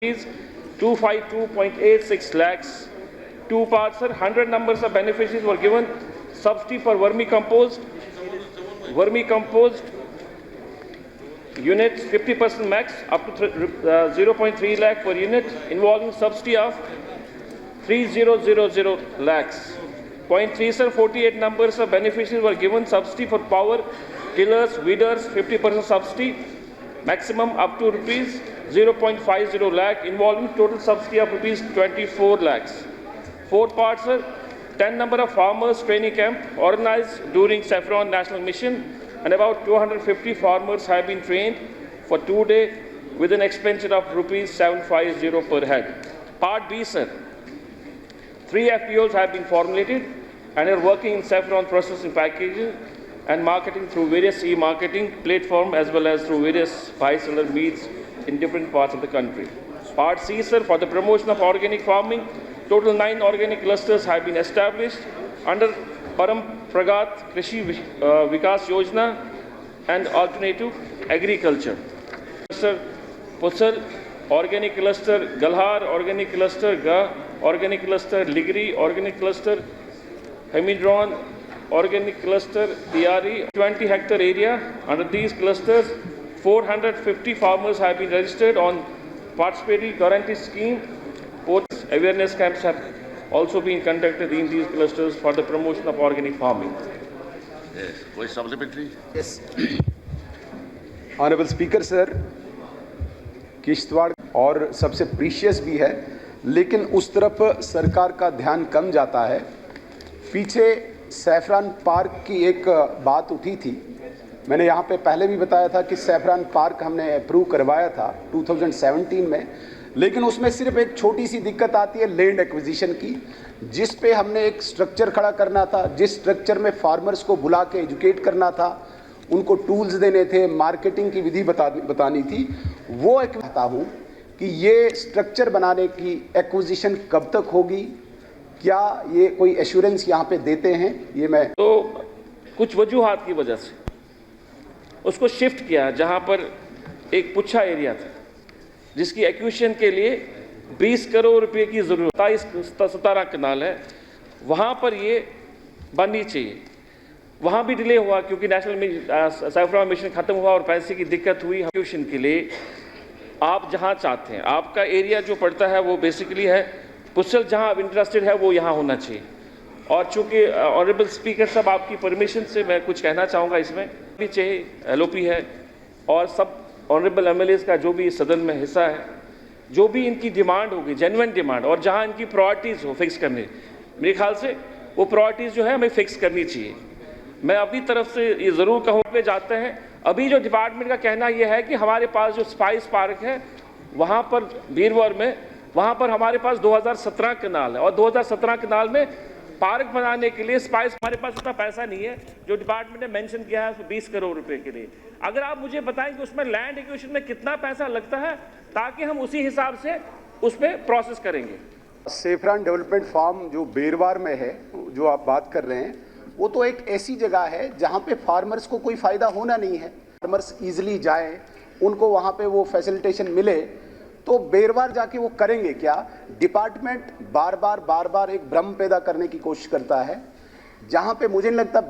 is 252.86 lakhs. Two parts, sir. 100 numbers of beneficiaries were given subsidy for vermicompost units 50% max up to 0.3 lakh per unit, involving subsidy of 3000 lakhs. Point 3, sir. 48 numbers of beneficiaries were given subsidy for power tillers, weeders, 50% subsidy, maximum up to rupees 0.50 lakh, involving total subsidy of rupees 24 lakhs. Fourth part, sir. 10 number of farmers training camp organized during Saffron National Mission, and about 250 farmers have been trained for 2 days with an expenditure of rupees 750 per head. Part B, sir. 3 FPOs have been formulated and are working in saffron processing, packaging and marketing through various e-marketing platforms as well as through various buy-seller meets in different parts of the country. Part C, sir. For the promotion of organic farming, total 9 organic clusters have been established under Parampragat Krishi Vikas Yojana and Alternative Agriculture. Cluster Pusal, Organic Cluster Galhar, Organic Cluster Ga, Organic Cluster Ligri, Organic Cluster Hemidron, Organic Cluster Tiari, 20 hectare area. Under these clusters, 450 farmers have been registered on participatory guarantee scheme. Awareness camps have also been conducted in these clusters for the promotion of organic farming. Yes. कोई supplementary? Yes. Honorable Speaker, sir, Kishtwar और सबसे precious भी है, लेकिन उस तरफ सरकार का ध्यान कम जाता है. पीछे सैफरान पार्क की एक बात उठी थी. मैंने यहाँ पे पहले भी बताया था कि सैफरान पार्क हमने अप्रूव करवाया था 2017 में, लेकिन उसमें सिर्फ एक छोटी सी दिक्कत आती है लैंड एक्विजिशन की, जिस पे हमने एक स्ट्रक्चर खड़ा करना था, जिस स्ट्रक्चर में फार्मर्स को बुला के एजुकेट करना था, उनको टूल्स देने थे, मार्केटिंग की विधि बतानी थी. वो एक कहता हूँ कि ये स्ट्रक्चर बनाने की एक्विजिशन कब तक होगी, क्या ये कोई एश्योरेंस यहाँ पे देते हैं? ये मैं तो कुछ वजूहात की वजह से उसको शिफ्ट किया, जहाँ पर एक पुच्छा एरिया था जिसकी एक्विजिशन के लिए 20 करोड़ रुपए की जरूरत है. 17 कनाल है, वहाँ पर ये बननी चाहिए. वहाँ भी डिले हुआ क्योंकि नेशनल सैफरान मिशन खत्म हुआ और पैसे की दिक्कत हुई. एक्विजिशन के लिए आप जहाँ चाहते हैं, आपका एरिया जो पड़ता है वो बेसिकली है पुसल, जहाँ आप इंटरेस्टेड है वो यहाँ होना चाहिए. और चूँकि ऑनरेबल स्पीकर साहब आपकी परमिशन से मैं कुछ कहना चाहूँगा इसमें भी चाहिए. LOP है और सब ऑनरेबल MLAs का जो भी इस सदन में हिस्सा है, जो भी इनकी डिमांड होगी, जेन्युइन डिमांड, और जहाँ इनकी प्रायोरिटीज़ हो फिक्स करने, मेरे ख्याल से वो प्रायोरिटीज़ जो है हमें फिक्स करनी चाहिए. मैं अपनी तरफ से ये ज़रूर कहूँ पे जाते हैं. अभी जो डिपार्टमेंट का कहना यह है कि हमारे पास जो स्पाइस पार्क है वहाँ पर बीरवर में, वहाँ पर हमारे पास 2017 कनाल है और 2017 कनाल में पार्क बनाने के लिए स्पाइस, हमारे पास उतना पैसा नहीं है जो डिपार्टमेंट ने मेंशन किया है 20 करोड़ रुपए के लिए. अगर आप मुझे बताएं कि उसमें लैंड एक्विजिशन में कितना पैसा लगता है ताकि हम उसी हिसाब से उसमें प्रोसेस करेंगे. सैफरान डेवलपमेंट फार्म जो बेरवार में है, जो आप बात कर रहे हैं, वो तो एक ऐसी जगह है जहाँ पे फार्मर्स को कोई फ़ायदा होना नहीं है. फार्मर्स ईजिली जाएँ, उनको वहाँ पे वो फैसिलिटेशन मिले, तो बेरवार जाके वो करेंगे क्या? डिपार्टमेंट बार बार एक भ्रम पैदा करने की कोशिश करता है, जहाँ पे मुझे नहीं लगता